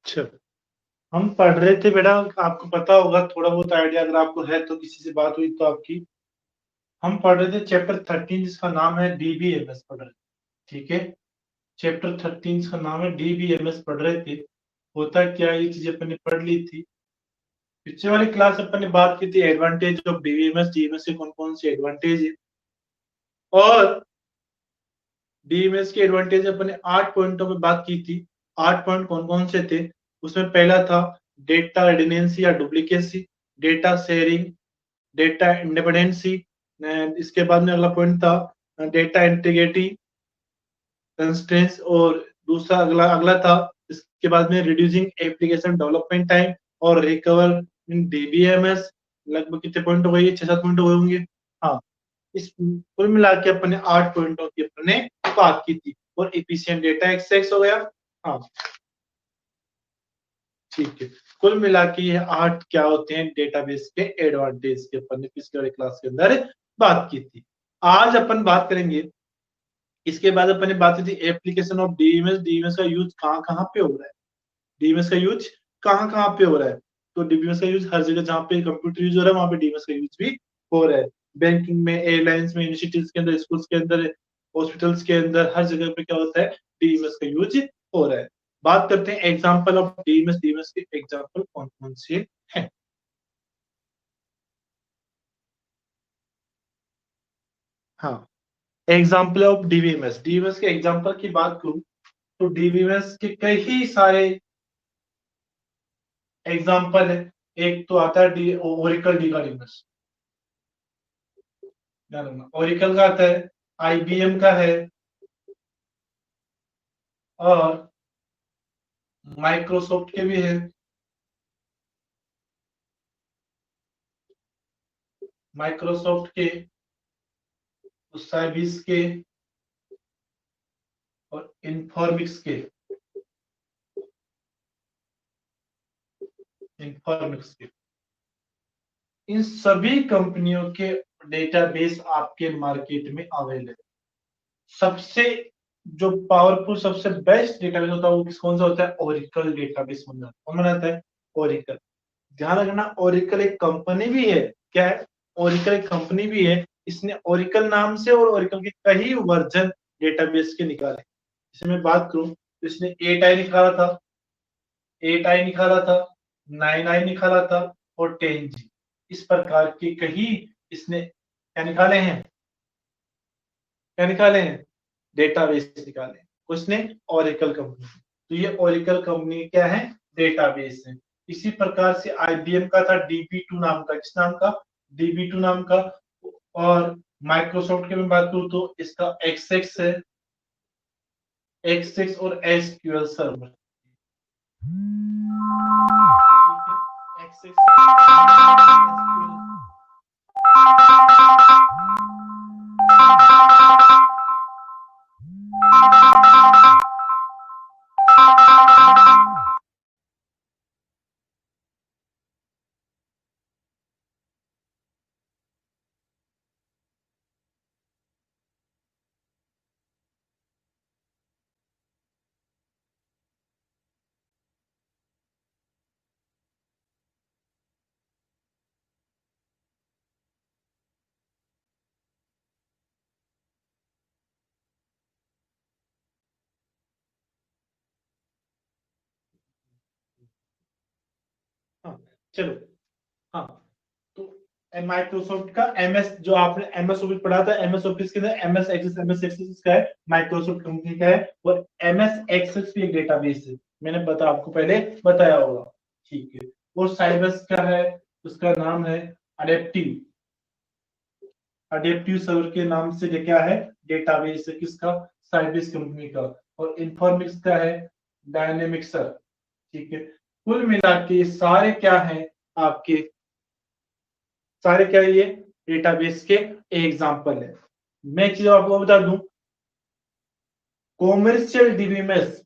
अच्छा, हम पढ़ रहे थे बेटा, आपको पता होगा थोड़ा बहुत आइडिया, अगर आपको है तो किसी से बात हुई तो आपकी। हम पढ़ रहे थे चैप्टर 13 जिसका नाम है डीबीएमएस पढ़ रहे थे। ठीक है, चैप्टर 13 जिसका नाम है डीबीएमएस पढ़ रहे थे। होता क्या है, ये चीज अपन ने पढ़ ली थी पिछले वाली क्लास। अपन ने बात की थी एडवांटेज ऑफ डीबीएमएस, डीबीएमएस के कौन कौन से एडवांटेज है, और डीएमएस के एडवांटेज अपन ने 8 पॉइंटों में बात की थी। 8 पॉइंट कौन कौन से थे? उसमें पहला था डेटा रिडंडेंसी या duplicacy, data sharing, data independency. इसके बाद में अगला पॉइंट था डेटा इंटीग्रिटी कंस्ट्रेंट्स, और दूसरा अगला अगला था इसके बाद में रिड्यूसिंग एप्लीकेशन डेवलपमेंट टाइम और रिकवर इन डीबीएमएस। लगभग कितने पॉइंट हो गए? 6-7 पॉइंट हो गए होंगे। हाँ, इस कुल मिला के अपन ने 8 पॉइंटों की अपन ने बात की थी। और एफिशिएंट डेटा एक्सेस हो गया। हाँ ठीक है, कुल मिला के ये 8 क्या होते हैं डेटाबेस के एडवांटेज के अपन ने पिछले वाली क्लास के अंदर बात की थी। आज अपन बात करेंगे, इसके बाद अपन ने बात की थी एप्लीकेशन ऑफ डीएमएस। डीएमएस का यूज कहाँ कहाँ पे हो रहा है? डीएमएस का यूज कहाँ कहाँ पे हो रहा है? तो डीएमएस का यूज हर जगह जहाँ पे कंप्यूटर यूज हो रहा है वहां पे डीएमएस का यूज भी हो रहा है। बैंकिंग में, एयरलाइंस में, यूनिवर्सिटीज के अंदर, स्कूल्स के अंदर, हॉस्पिटल्स के अंदर, हर जगह पे क्या होता है? डीएमएस का यूज हो रहा है। बात करते हैं एग्जाम्पल ऑफ डीएमएस। डीएमएस के एग्जाम्पल कौन कौन से हैं? हाँ, एग्जाम्पल ऑफ डीबीएमएस। डीबीएमएस के एग्जाम्पल की बात करूं तो डीबीएमएस के कई सारे एग्जाम्पल है। एक तो आता है ओरिकल डीबीएमएस, ओरिकल का आता है, आईबीएम का है, और माइक्रोसॉफ्ट के भी है। माइक्रोसॉफ्ट के, साइबिस के, और इन्फॉर्मिक्स के। इन्फॉर्मिक्स के, इन सभी कंपनियों के डेटाबेस आपके मार्केट में अवेलेबल है। सबसे जो पावरफुल, सबसे बेस्ट डेटाबेस होता है वो कौन सा होता है? ओरिकल डेटाबेस कौन बनाता है? ओरिकल। ध्यान रखना, ओरिकल एक कंपनी भी है। क्या है? ओरिकल एक कंपनी भी है। इसने ओरिकल नाम से और ओरिकल के कई वर्जन डेटाबेस के निकाले। जैसे मैं बात करूं तो इसने 8i निकाला था, 8i निकाला था, 9i निकाला था, और 10G। इस प्रकार के कई इसने क्या निकाले हैं? क्या निकाले हैं? डेटाबेस निकाले हैं उसने, ओरेकल कंपनी। तो ये ओरेकल कंपनी क्या है? डेटाबेस है। इसी प्रकार से आईबीएम का था डीबी2 नाम का। किस नाम का? डीबी2 नाम का। और माइक्रोसॉफ्ट की मैं बात करूं तो इसका एक्सेक्स है, एक्सेक्स और एसक्यूएल सर्वर। एक्सेक्स, हाँ चलो, हाँ तो माइक्रोसॉफ्ट का एमएस, जो आपने एमएस ऑफिस पढ़ा था, एमएस ऑफिस के अंदर एमएस एक्सेस का है, माइक्रोसॉफ्ट कंपनी का है। और एमएस एक्सेस भी एक डेटाबेस है, मैंने आपको पहले बताया होगा। ठीक है, और साइबस का है, उसका नाम है अडेप्टिव। अडेप्टिव सर्वर के नाम से ये क्या है? डेटाबेस है। किसका? साइबस कंपनी का। और इन्फॉर्मिक्स का है डायनेमिक्सर। ठीक है, कुल मिला के सारे क्या है आपके? सारे क्या है ये? डेटाबेस के एग्जांपल है। मैं एक चीज आपको बता दूं, कॉमर्शियल डीबीएमएस,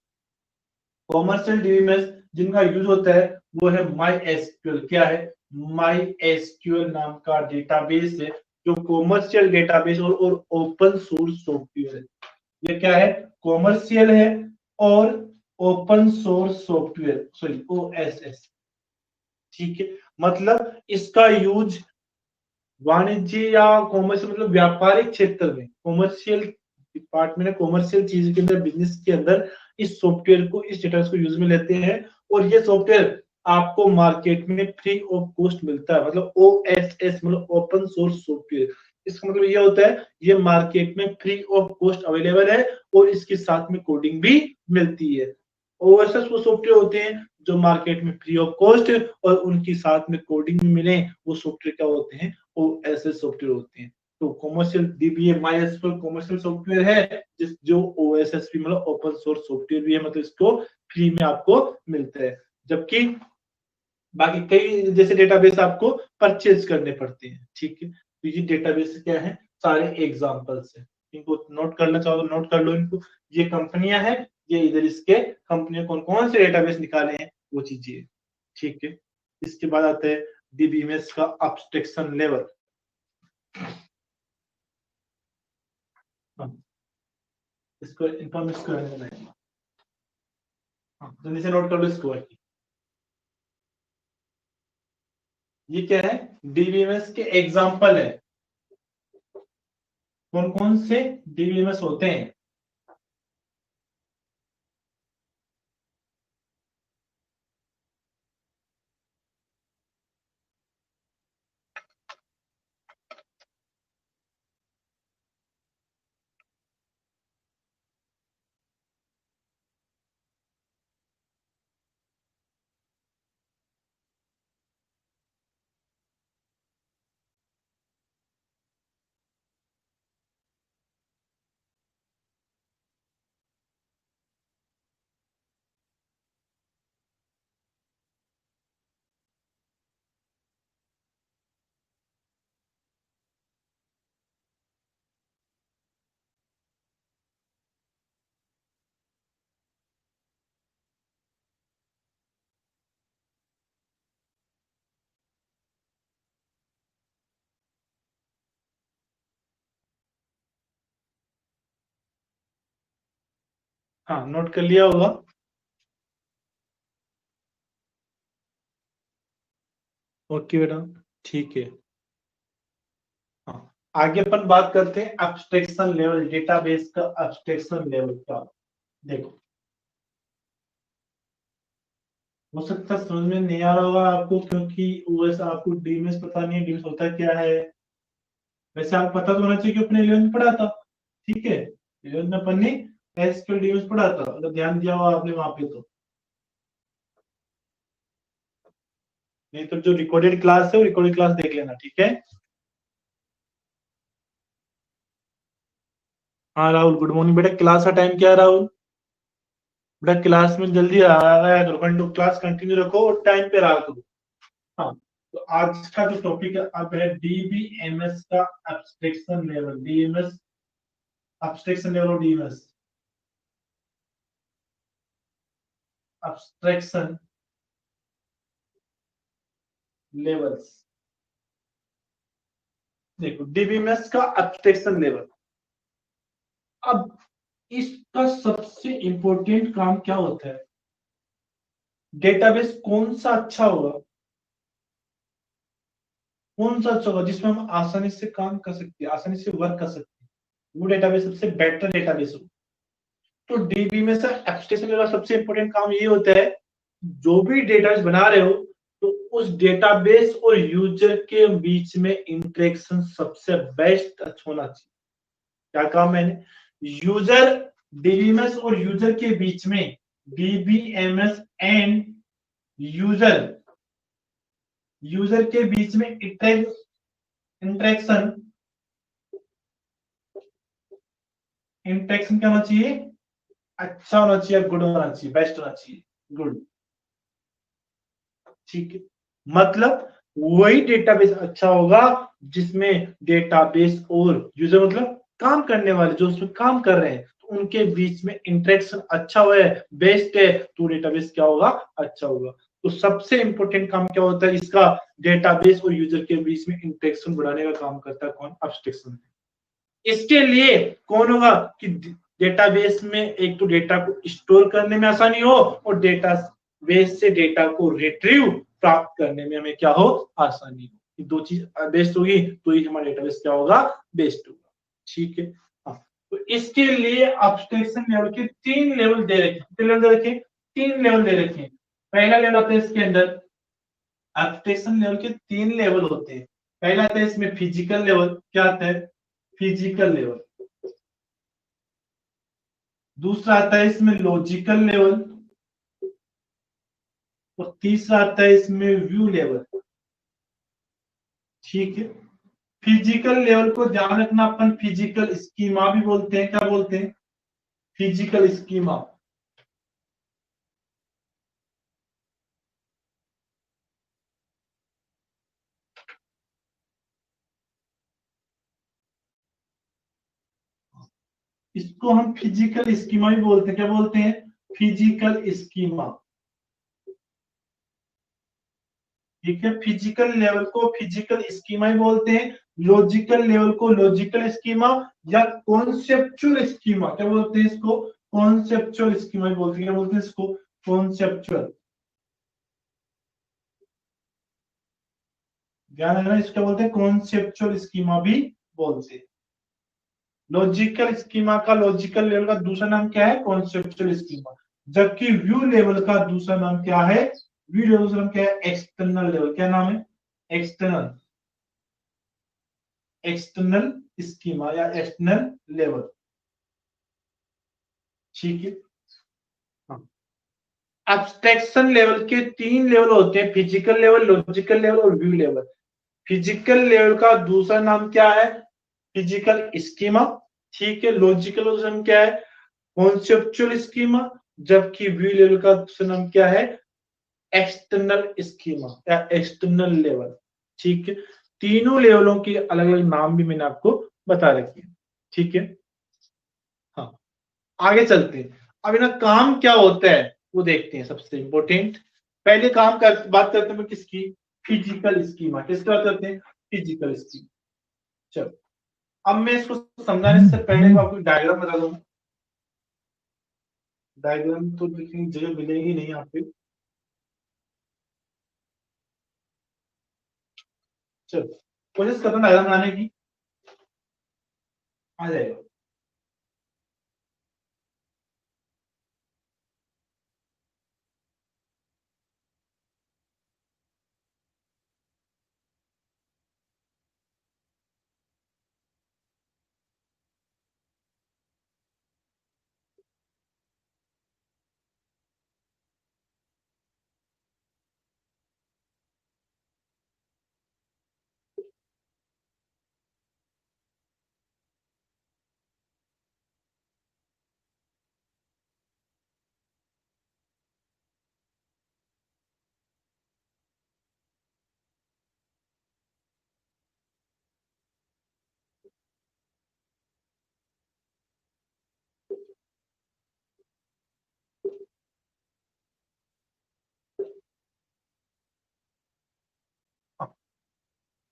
कॉमर्शियल डीबीएमएस जिनका यूज होता है वो है माई एसक्यूएल। क्या है? माई एसक्यूएल नाम का डेटाबेस है, जो कॉमर्शियल डेटाबेस और ओपन सोर्स सॉफ्टवेयर है। ये क्या है? कॉमर्शियल है और open source software, sorry OSS, ठीक है। मतलब इसका यूज वाणिज्य या कॉमर्शियल, मतलब व्यापारिक क्षेत्र में, कॉमर्शियल डिपार्टमेंट, कॉमर्शियल चीज के अंदर, बिजनेस के अंदर इस सॉफ्टवेयर को, इस डेटाबेस को यूज में लेते हैं। और ये सॉफ्टवेयर आपको मार्केट में फ्री ऑफ कॉस्ट मिलता है। मतलब OSS मतलब ओपन सोर्स सॉफ्टवेयर, इसका मतलब ये होता है ये मार्केट में फ्री ऑफ कॉस्ट अवेलेबल है और इसके साथ में कोडिंग भी मिलती है। OSS वो सॉफ्टवेयर होते हैं जो मार्केट में फ्री ऑफ कॉस्ट और उनके साथ में कोडिंग भी मिले, वो सॉफ्टवेयर क्या होते हैं, OSS सॉफ्टवेयर होते हैं। तो commercial DBA MySQL commercial software है, जिस जो OSS भी मतलब ओपन सोर्स सॉफ्टवेयर भी है, मतलब इसको फ्री में आपको मिलता है। जबकि बाकी कई जैसे डेटाबेस आपको परचेज करने पड़ते हैं, ठीक है। तो ये डेटाबेस क्या है, सारे एग्जांपल्स हैं, इनको नोट करना चाहो तो नोट कर लो इनको। ये कंपनियां हैं, ये इधर इसके कंपनियां कौन कौन से डेटाबेस निकाले हैं वो चीजें, ठीक है। इसके बाद आता है DBMS का एब्स्ट्रैक्शन लेवल। इसको इन्फॉर्मेशन को रहने देना है। जल्दी से नोट कर लो इसको। ये क्या है, DBMS के एग्जांपल है, कौन कौन से DBMS होते हैं। हाँ, नोट कर लिया होगा। ओके बेटा, ठीक है। हाँ, आगे अपन बात करते हैं एब्स्ट्रैक्शन लेवल, डेटाबेस का एब्स्ट्रैक्शन लेवल का। देखो, हो सकता है समझ में नहीं आ रहा होगा आपको, क्योंकि OS आपको DMS पता नहीं है, DMS होता क्या है। वैसे आपको पता तो होना चाहिए कि अपने 11th में पढ़ा था, ठीक है। 11th में अपन ने SQL DMS पढ़ा था, अगर ध्यान दिया हुआ आपने वहां पे तो। नहीं तो जो रिकॉर्डेड क्लास है वो रिकॉर्डेड क्लास देख लेना, ठीक है। हाँ राहुल, गुड मॉर्निंग बेटा। क्लास का टाइम क्या है राहुल? बेटा क्लास में जल्दी आया करो, क्लास कंटिन्यू रखो और टाइम पे रहा करो। हाँ, तो आज का जो टॉपिक है अब है DBMS का abstraction level, DMS abstraction level और DMS एब्स्ट्रैक्शन लेवल्स। देखो, DBMS का एब्स्ट्रैक्शन लेवल, अब इसका सबसे इंपॉर्टेंट काम क्या होता है, डेटाबेस कौन सा अच्छा होगा, कौन सा अच्छा होगा जिसमें हम आसानी से काम कर सकते हैं, आसानी से वर्क कर सकते हैं, वो डेटाबेस सबसे बेटर डेटाबेस हो। तो डीबी में सर एब्स्ट्रैक्शन का सबसे इंपॉर्टेंट काम ये होता है, जो भी डेटाबेस बना रहे हो तो उस डेटाबेस और यूजर के बीच में इंटरेक्शन सबसे बेस्ट होना चाहिए। क्या कहा मैंने, यूजर, डीबीएमएस और यूजर के बीच में, डीबीएमएस एंड यूजर, यूजर के बीच में इंटरेक्शन, इंटरेक्शन क्या होना चाहिए, अच्छा होना चाहिए, गुड होना चाहिए, बेस्ट होना चाहिए, गुड, ठीक है। मतलब वही डेटाबेस अच्छा होगा जिसमें डेटाबेस और यूजर, मतलब काम करने वाले जो उसमें काम कर रहे हैं, तो उनके बीच में इंटरेक्शन अच्छा हुआ है, बेस्ट है, तो डेटाबेस क्या होगा, अच्छा होगा। तो सबसे इंपॉर्टेंट काम क्या होता है इसका, डेटाबेस और यूजर के बीच में इंटरेक्शन बढ़ाने का काम करता है कौन, एब्स्ट्रैक्शन। इसके लिए कौन होगा कि डेटाबेस में एक तो डेटा को स्टोर करने में आसानी हो और डेटा बेस से डेटा को रिट्रीव प्राप्त करने में हमें क्या हो, आसानी हो। ये दो चीज बेस्ट होगी तो ही हमारा डेटाबेस क्या होगा, बेस्ट होगा। ठीक है। हाँ, तो इसके लिए एब्स्ट्रैक्शन लेवल के 3 लेवल दे रखे। कितने लेवल दे रखे? 3 लेवल दे रखे। पहला लेवल आता है इसके अंदर, एब्स्ट्रैक्शन लेवल के 3 लेवल होते हैं। पहला आता है इसमें फिजिकल लेवल। क्या आता है? Physical level. दूसरा आता है इसमें लॉजिकल लेवल और तीसरा आता है इसमें व्यू लेवल। ठीक है। फिजिकल लेवल को ध्यान रखना, अपन फिजिकल स्कीमा भी बोलते हैं। क्या बोलते हैं? Physical schema. इसको हम फिजिकल स्कीमा भी बोलते हैं। क्या बोलते हैं? Physical schema. ठीक है। फिजिकल लेवल को फिजिकल स्कीमा ही बोलते हैं। लॉजिकल लेवल को लॉजिकल स्कीमा या कॉन्सेप्चुअल स्कीमा क्या बोलते हैं? इसको कॉन्सेप्चुअल स्कीमा ही बोलते हैं। क्या बोलते हैं इसको? कॉन्सेप्चुअल। ध्यान रखना, इसको बोलते हैं कॉन्सेप्चुअल स्कीमा भी बोलते हैं। लॉजिकल स्कीमा का, लॉजिकल लेवल का दूसरा नाम क्या है? Conceptual schema. जबकि व्यू लेवल का दूसरा नाम क्या है? व्यू लेवल का दूसरा नाम क्या है? External level. क्या नाम है? एक्सटर्नल। एक्सटर्नल स्कीमा या एक्सटर्नल लेवल। ठीक है। हाँ। एब्स्ट्रैक्शन लेवल के 3 लेवल होते हैं, फिजिकल लेवल, लॉजिकल लेवल और व्यू लेवल। फिजिकल लेवल का दूसरा नाम क्या है? Physical schema. ठीक है। लॉजिकल नाम क्या है? Conceptual schema. जबकि व्यू लेवल का दूसरा नाम क्या है? एक्सटर्नल स्कीमा या एक्सटर्नल लेवल। ठीक है। तीनों लेवलों के अलग अलग नाम भी मैंने आपको बता रखे हैं। ठीक है। हाँ, आगे चलते हैं। अब इनका काम क्या होता है वो देखते हैं। सबसे इंपॉर्टेंट पहले बात करते हैं किसकी? Physical schema. किसकी बात करते हैं? Physical schema. चलो, अब मैं इसको समझाने से पहले मैं आपको डायग्राम बता दूंगा। डायग्राम तो लिखने की जगह मिलेगी नहीं यहाँ पे। चलो, कोशिश करता हूँ डायग्राम बनाने की। आ जाएगा।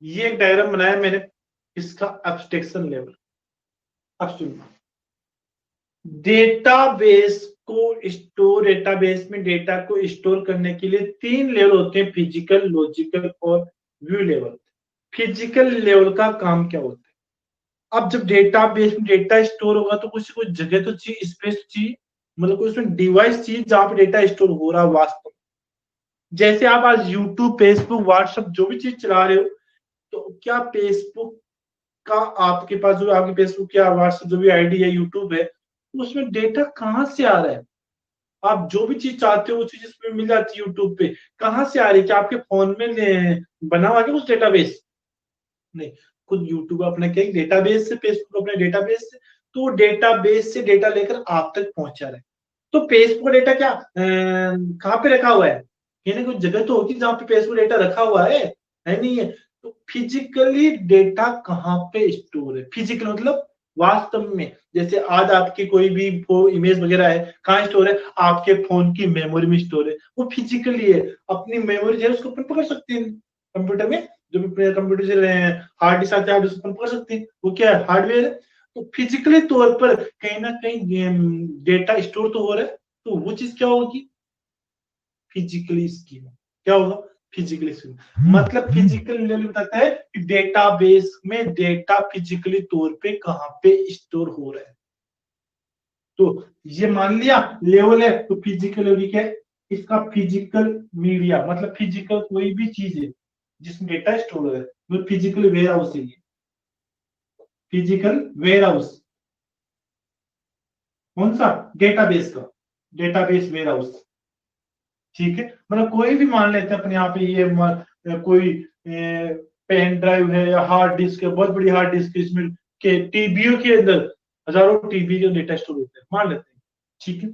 ये एक डायग्राम बनाया मैंने, इसका एब्स्ट्रैक्शन लेवल। अब सुनिए, डेटाबेस में डेटा को स्टोर करने के लिए 3 लेवल होते हैं, फिजिकल, लॉजिकल और व्यू लेवल। फिजिकल लेवल का काम क्या होता है? अब जब डेटाबेस में डेटा स्टोर होगा तो कुछ जगह तो चाहिए, स्पेस चाहिए, मतलब कोई उसमें डिवाइस चाहिए जहां पे डेटा स्टोर हो रहा है वास्तव में। जैसे आप आज यूट्यूब, फेसबुक, व्हाट्सएप जो भी चीज चला रहे हो, तो क्या फेसबुक का आपके पास जो आपके फेसबुक या व्हाट्सएप जो भी आईडी है, यूट्यूब है, तो उसमें डेटा कहाँ से आ रहा है? आप जो भी चीज चाहते हो वो चीज इसमें मिल जाती है यूट्यूब पे। कहाँ से आ रही है? क्या आपके फोन में बना हुआ है कुछ डेटाबेस? नहीं, खुद यूट्यूब अपने क्या डेटाबेस से, फेसबुक अपने डेटाबेस से, तो वो डेटाबेस से डेटा लेकर आप तक पहुंचा रहे हैं। तो फेसबुक डेटा क्या कहाँ पे रखा हुआ है? कहीं ना कुछ जगह तो होगी जहाँ पे फेसबुक डेटा रखा हुआ है नहीं है? तो फिजिकली डेटा कहाँ पे स्टोर है? फिजिकल मतलब वास्तव में। जैसे आज आपकी कोई भी इमेज वगैरह है, कहाँ स्टोर है? आपके फोन की मेमोरी में स्टोर है। वो फिजिकली है। अपनी मेमोरी जो है उसको अपन पकड़ सकते हैं कंप्यूटर में। जो भी कंप्यूटर से हार्ड डिस्क आते हैं, हार्ड डिस्क पर पकड़ सकते हैं। वो क्या है? हार्डवेयर है। तो फिजिकली तौर पर कहीं ना कहीं डेटा स्टोर तो हो रहा है, तो वो चीज क्या होगी, फिजिकली स्कीमा। क्या होगा, फिजिकली स्कीमा। मतलब फिजिकल लेवल बताता है कि डेटाबेस में डेटा फिजिकली तौर पे कहां पे स्टोर हो रहा है। तो ये मान लिया लेवल है, तो फिजिकल लेवल क्या है, इसका फिजिकल मीडिया, मतलब फिजिकल कोई भी चीज है जिसमें डेटा स्टोर हो रहा है, वो फिजिकल वेयर हाउस है। फिजिकल वेयर हाउस कौन सा, डेटाबेस का, डेटाबेस वेयर हाउस। ठीक है, मतलब कोई भी मान लेते हैं अपने यहाँ पे ये कोई पेन ड्राइव है या हार्ड डिस्क है, बहुत बड़ी हार्ड डिस्क है, इसमें के टीबीओ के अंदर हजारों टीबी के डेटा स्टोर होते हैं, मान लेते हैं। ठीक है,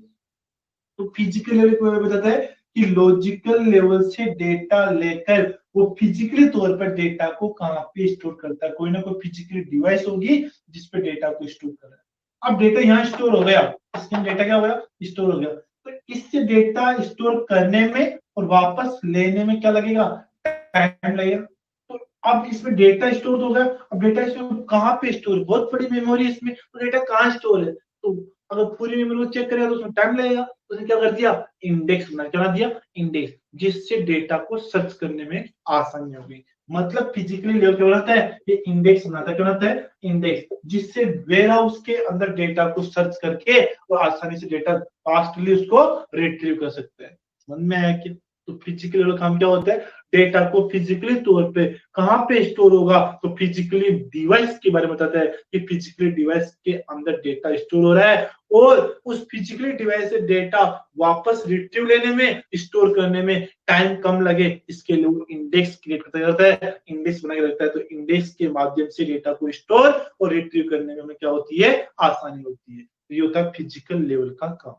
तो फिजिकल लेवल को बताता है कि लॉजिकल लेवल से डेटा लेकर वो फिजिकली तौर पर डेटा को कहां पे स्टोर करता है, कोई ना कोई फिजिकली डिवाइस होगी जिसपे डेटा को स्टोर कर रहा है। अब डेटा यहाँ स्टोर हो गया, इसके डेटा क्या हो गया, स्टोर हो गया। तो इससे डेटा स्टोर करने में और वापस लेने में क्या लगेगा, टाइम लगेगा। तो अब इसमें डेटा स्टोर हो गया, अब डेटा स्टोर कहाँ पे स्टोर, बहुत बड़ी मेमोरी इसमें, तो डेटा कहाँ स्टोर है, तो अगर पूरी मेमोरी को चेक करेगा तो उसमें टाइम लगेगा। तो उसने क्या कर दिया, इंडेक्स बना, क्या बना दिया, इंडेक्स, जिससे डेटा को सर्च करने में आसानी होगी। मतलब फिजिकली लेवल क्या बनाता है, ये इंडेक्स बनाता है, क्या बनाता है, इंडेक्स, जिससे वेयर हाउस के अंदर डेटा को सर्च करके और आसानी से डेटा फास्टली उसको रिट्रीव कर सकते हैं। समझ में आया क्या। तो फिजिकल लेवल काम क्या होता है, डेटा को फिजिकली तौर पे कहां पे स्टोर होगा, तो फिजिकली डिवाइस के बारे में बताता है कि फिजिकली डिवाइस के अंदर डेटा स्टोर हो रहा है, और उस फिजिकली डिवाइस से डेटा वापस रिट्रीव लेने में, स्टोर करने में टाइम कम लगे, इसके लिए वो इंडेक्स क्रिएट करता जाता है, इंडेक्स बना के रखता है। तो इंडेक्स के माध्यम से डेटा को स्टोर और रिट्रीव करने में हमें क्या होती है, आसानी होती है। तो ये होता है फिजिकल लेवल का काम।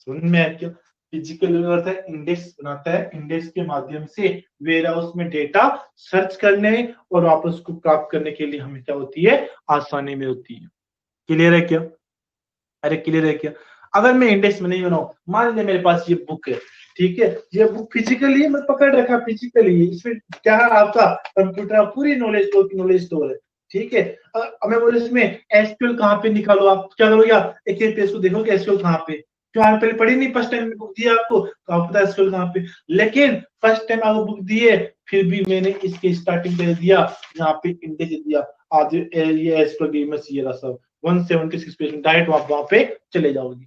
समझ में आया क्या। फिजिकल लेवल होता है इंडेक्स बनाता है, इंडेक्स के माध्यम से वेयर हाउस में डेटा सर्च करने और वापस को प्राप्त करने के लिए हमें क्या होती है, आसानी में होती है। क्लियर है क्या, अरे क्लियर है क्या। अगर मैं इंडेक्स में नहीं बनाऊं, मान लीजिए मेरे पास ये बुक है, ठीक है, ये बुक फिजिकली मैं पकड़ रखा, फिजिकली इसमें क्या है, आपका कंप्यूटर पूरी नॉलेज स्टोर है। ठीक है, अब मैं बोले इसमें एसक्यूएल कहाँ पे निकालो, आप क्या करोगे, एक एक पेज को देखोगे एसक्यूएल कहाँ पे, क्यों आपने पहले पढ़ी नहीं, फर्स्ट टाइम बुक दिया आपको तो आपको पता है एसक्यूएल कहाँ पे। लेकिन फर्स्ट टाइम आपको बुक दिए, फिर भी मैंने इसके स्टार्टिंग पे दिया, यहाँ पे इंडेक्स दिया, आज ये एसक्यूएल डीएमएस ये रहा सब 176 पेज में, डायरेक्ट आप वहां पे चले जाओगे।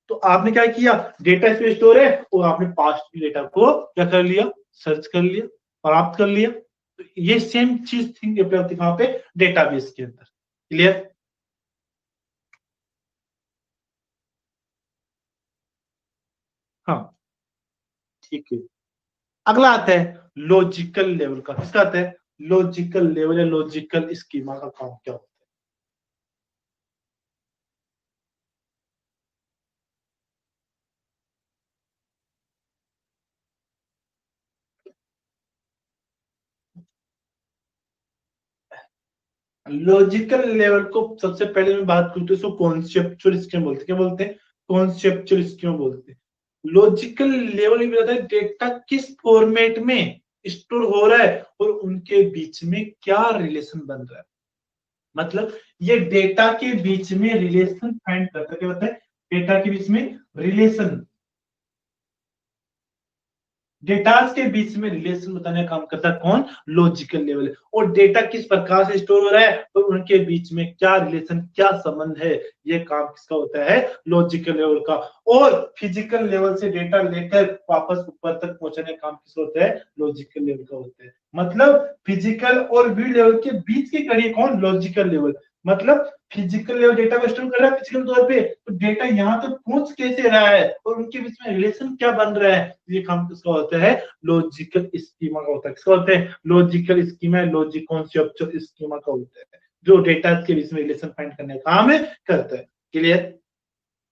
तो आपने क्या किया, डेटा इसमें स्टोर है और आपने पास्ट डेटा को क्या कर लिया, सर्च कर लिया, प्राप्त कर लिया। तो ये सेम चीज थिंग अप्लाई होती है कहां पे, डेटाबेस के अंदर। क्लियर, हाँ ठीक है। अगला आता है लॉजिकल लेवल का, किसका आता है, लॉजिकल लेवल या लॉजिकल स्कीमा का काम क्या होता है। लॉजिकल लेवल को सबसे पहले मैं बात करूँ तो इसको कॉन्सेप्चुअल स्कीम बोलते हैं, क्या बोलते हैं, कॉन्सेप्चुअल स्कीम बोलते हैं। लॉजिकल लेवल में बताता है डेटा किस फॉर्मेट में स्टोर हो रहा है और उनके बीच में क्या रिलेशन बन रहा है। मतलब ये डेटा के बीच में रिलेशन फाइंड करता है, क्या होता है, डेटा के बीच में रिलेशन, डेटास के बीच में रिलेशन बताने का काम करता है कौन, लॉजिकल लेवल है। और डेटा किस प्रकार से स्टोर हो रहा है और उनके बीच में क्या रिलेशन, क्या संबंध है, ये काम किसका होता है, लॉजिकल लेवल का। और फिजिकल लेवल से डेटा लेकर वापस ऊपर तक पहुंचाने का काम किसका होता है, लॉजिकल लेवल का होता है। मतलब फिजिकल और व्यू लेवल के बीच की कड़ी कौन, लॉजिकल लेवल। मतलब फिजिकल लेवल डेटा को स्टोर कर रहा है फिजिकल तौर पे, तो डेटा यहाँ तक पहुंच कैसे रहा है और उनके बीच में रिलेशन क्या बन रहा है, ये काम किसका होता है, लॉजिकल स्कीमा का होता है। किसका होता है, logical schema, logic conceptual schema का होता है, जो डेटा के बीच में रिलेशन फाइंड करने का काम करता है। Clear,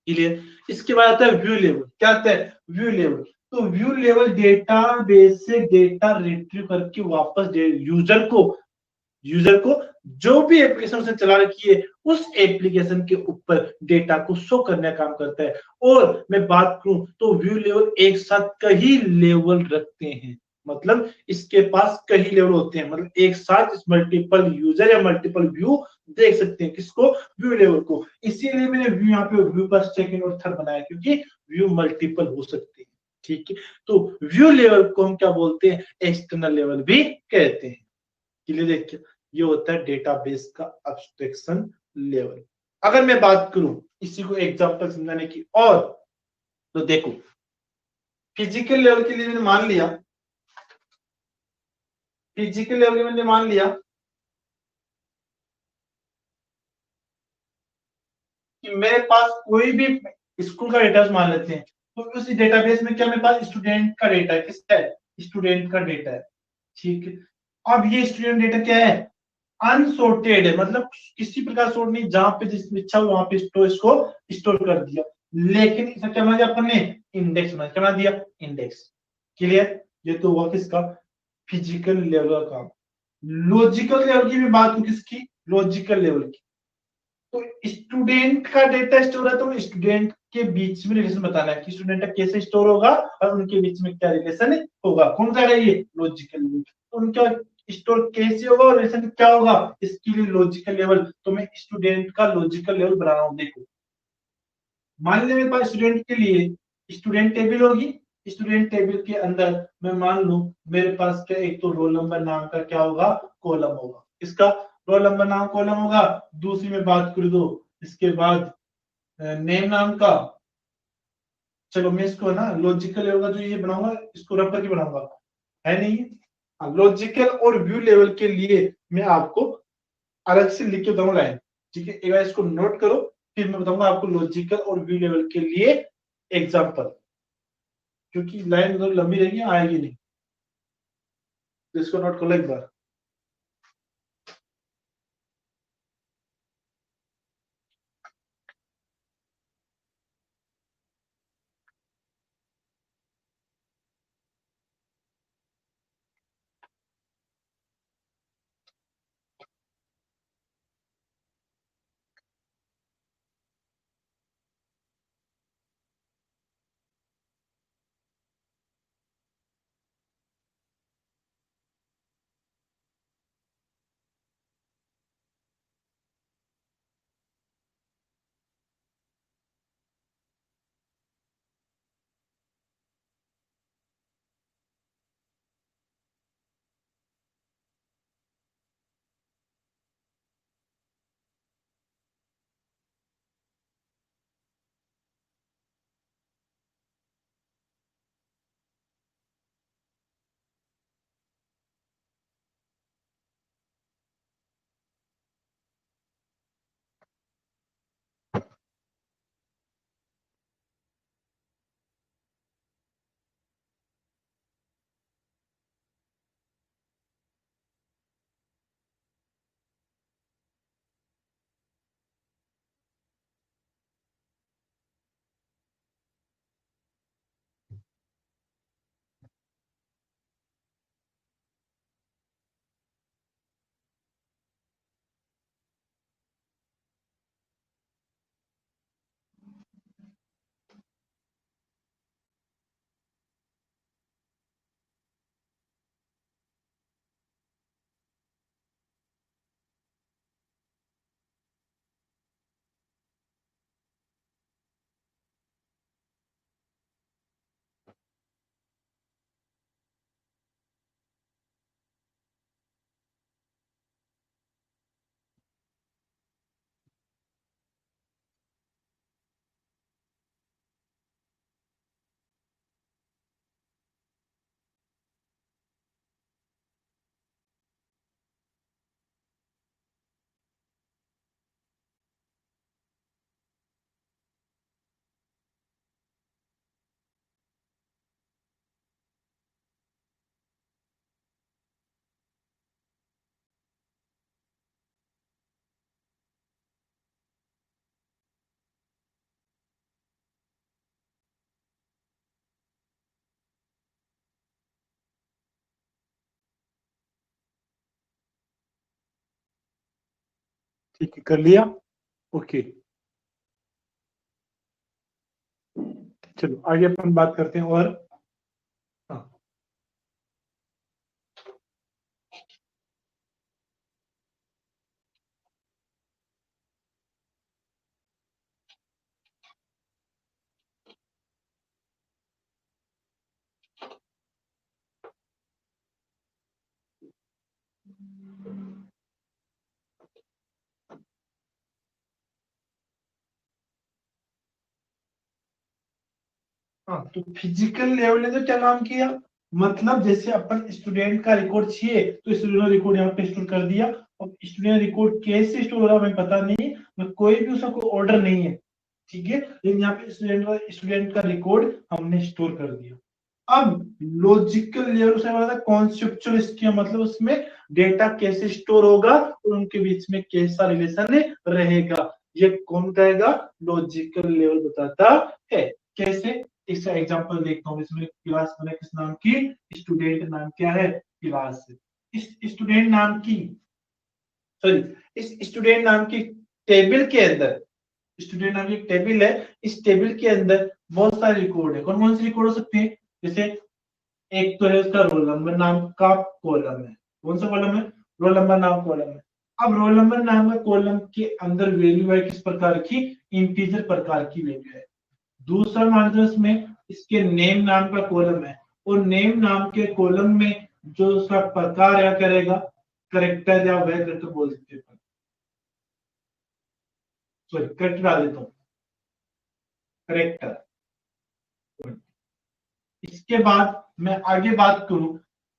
clear. इसके बाद आता है व्यू लेवल, क्या आता है, व्यू लेवल। तो व्यू लेवल डेटा बेस से डेटा रिट्रीव करके वापस यूजर को जो भी एप्लीकेशन उसने चला रखी है उस एप्लीकेशन के ऊपर डेटा को शो करने का काम करता है। और मैं बात करूं तो व्यू लेवल एक साथ कई लेवल रखते हैं, मतलब इसके पास कई लेवल होते हैं, मतलब एक साथ इस मल्टीपल यूजर या मल्टीपल व्यू देख सकते हैं, किसको, व्यू लेवल को। इसीलिए मैंने व्यू यहाँ पे व्यू फर्स्ट सेकंड और थर्ड बनाया, क्योंकि व्यू मल्टीपल हो सकते हैं। ठीक है, तो व्यू लेवल को हम क्या बोलते हैं, एक्सटर्नल लेवल भी कहते हैं। क्लियर, देखिए ये होता है डेटाबेस का अब्स्ट्रैक्शन लेवल। अगर मैं बात करूं इसी को एग्जांपल समझाने की, और तो देखो फिजिकल लेवल के लिए मैंने मान लिया, फिजिकल लेवल मैंने मान लिया कि मेरे पास कोई भी स्कूल का डेटा मान लेते हैं, तो उस डेटाबेस में क्या मेरे पास स्टूडेंट का डेटा है, किसका है, स्टूडेंट का डेटा है। ठीक है, अब ये स्टूडेंट डेटा क्या है, अनसॉर्टेड है, मतलब किसी प्रकार सॉर्ट नहीं, जहां पे जिसमें इच्छा हो वहां पे इसको स्टोर कर दिया। लेकिन इसे क्या बना दिया अपन ने, इंडेक्स बना, क्या बना दिया, इंडेक्स। क्लियर, ये तो हुआ किसका, फिजिकल लेवल का काम। लॉजिकल लेवल की भी बात हो, किसकी, लॉजिकल लेवल की। तो स्टूडेंट का डेटा स्टोर है, तो स्टूडेंट के बीच में रिलेशन बताना है कि स्टूडेंट का कैसे स्टोर होगा और उनके बीच में क्या रिलेशन होगा। कौन सा है ये, लॉजिकल लेवल। तो उनका स्टोर कैसे होगा और रिलेशन क्या होगा, इसके लिए लॉजिकल लेवल। तो मैं स्टूडेंट का लॉजिकल लेवल बना रहा हूँ। देखो मान लिया मेरे पास स्टूडेंट के लिए स्टूडेंट टेबल होगी, स्टूडेंट टेबल के अंदर मैं मान लू मेरे पास क्या, एक तो रोल नंबर नाम का क्या होगा, कॉलम होगा, इसका रोल नंबर नाम कॉलम होगा। दूसरी में बात कर दो इसके बाद नेम नाम का, चलो मैं इसको ना लॉजिकल लेवल का जो ये बनाऊंगा इसको रब करके बनाऊंगा, है नहीं। हाँ, लॉजिकल और व्यू लेवल के लिए मैं आपको अलग से लिख के बताऊंगा लाइन। ठीक है, एक बार इसको नोट करो, फिर मैं बताऊंगा आपको लॉजिकल और व्यू लेवल के लिए एग्जाम्पल, क्योंकि लाइन अगर लंबी रहेगी आएगी नहीं। तो इसको नोट कर लो एक बार। ठीक है, कर लिया, ओके। चलो आगे अपन बात करते हैं। और हाँ, हाँ, तो फिजिकल लेवल ने तो क्या काम किया, मतलब जैसे अपन स्टूडेंट का रिकॉर्ड चाहिए तो स्टूडेंट रिकॉर्ड यहाँ पे स्टोर कर दिया। अब स्टूडेंट रिकॉर्ड कैसे स्टोर हो रहा हमें पता नहीं, मैं कोई भी उसका कोई ऑर्डर नहीं है, ठीक है, लेकिन यहाँ पे स्टूडेंट का रिकॉर्ड हमने स्टोर कर दिया। अब लॉजिकल लेयर से हमारा कॉन्सेप्चुअल स्कीम, मतलब उसमें डेटा कैसे स्टोर होगा और उनके बीच में कैसा रिलेशन रहेगा, ये कौन कहेगा, लॉजिकल लेवल बताता है। कैसे, इसका एग्जांपल देखता हूँ। इसमें क्लास मैंने किस नाम की, स्टूडेंट नाम क्या है, क्लास। इस स्टूडेंट नाम की, सॉरी, इस स्टूडेंट नाम की टेबल के अंदर, स्टूडेंट नाम की टेबल है, इस टेबल के अंदर बहुत सारे रिकॉर्ड है। कौन कौन से रिकॉर्ड हो सकते हैं, जैसे एक तो है उसका रोल नंबर नाम का कॉलम है। कौन सा कॉलम है, रोल नंबर नाम कॉलम है। अब रोल नंबर नाम का कॉलम के अंदर वैल्यू है किस प्रकार की, इंटीजर प्रकार की वैल्यू है। दूसरा मान लो इसमें इसके नेम नाम का कॉलम है, और नेम नाम के कॉलम में जो उसका प्रकार या करेगा, करेक्टर या वह करेक्टर बोल सकते हैं, सॉरी करेक्टर डाल देता हूँ, करेक्टर। इसके बाद मैं आगे बात करूं,